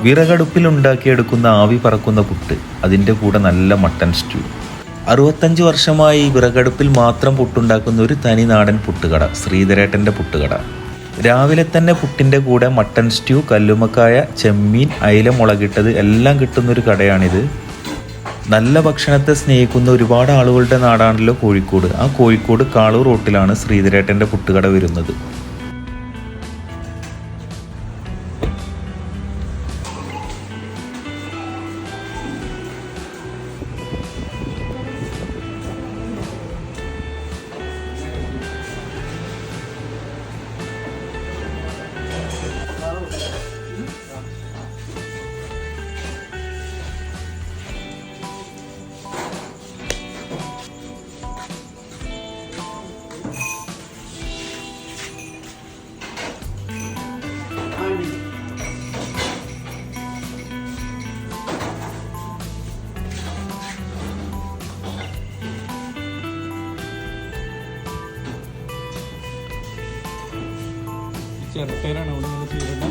വിറകടുപ്പിൽ ഉണ്ടാക്കിയെടുക്കുന്ന ആവി പറക്കുന്ന പുട്ട്, അതിൻ്റെ കൂടെ നല്ല മട്ടൻ സ്റ്റ്യൂ. 65 വർഷമായി വിറകടുപ്പിൽ മാത്രം പുട്ടുണ്ടാക്കുന്ന ഒരു തനി നാടൻ പുട്ടുകട, ശ്രീധരേട്ടൻ്റെ പുട്ടുകട. രാവിലെ തന്നെ പുട്ടിൻ്റെ കൂടെ മട്ടൻ സ്റ്റ്യൂ, കല്ലുമ്മക്കായ, ചെമ്മീൻ, അയില മുളകിട്ടത് എല്ലാം കിട്ടുന്നൊരു കടയാണിത്. നല്ല ഭക്ഷണത്തെ സ്നേഹിക്കുന്ന ഒരുപാട് ആളുകളുടെ നാടാണല്ലോ കോഴിക്കോട്. ആ കോഴിക്കോട് കാളൂർ റോട്ടിലാണ് ശ്രീധരേട്ടൻ്റെ പുട്ടുകട വരുന്നത്. ചിരട്ടയിലാണ് അവിടെ നിന്ന് ചെയ്തിട്ട്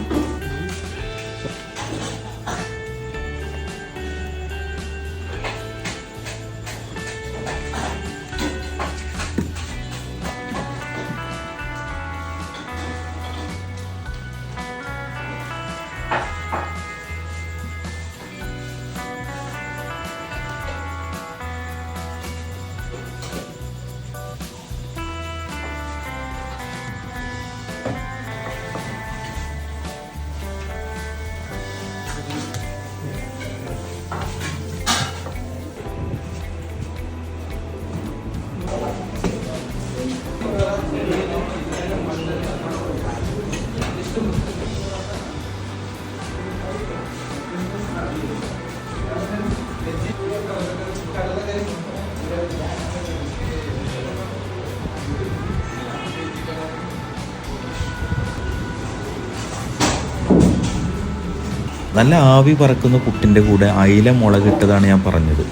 നല്ല ആവി പറക്കുന്ന പുട്ടിൻ്റെ കൂടെ അയില മുളകിട്ടതാണ് ഞാൻ പറഞ്ഞത്.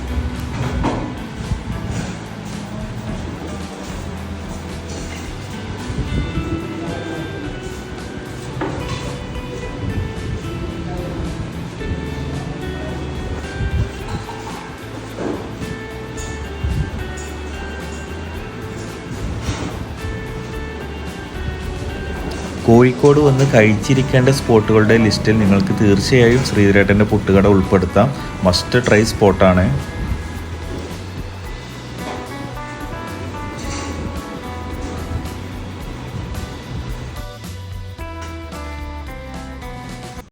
കോഴിക്കോട് വന്ന് കഴിച്ചിരിക്കേണ്ട സ്പോട്ടുകളുടെ ലിസ്റ്റിൽ നിങ്ങൾക്ക് തീർച്ചയായും ശ്രീധരേട്ടൻ്റെ പുട്ടുകട ഉൾപ്പെടുത്താം. മസ്റ്റ് ട്രൈ സ്പോട്ടാണ്.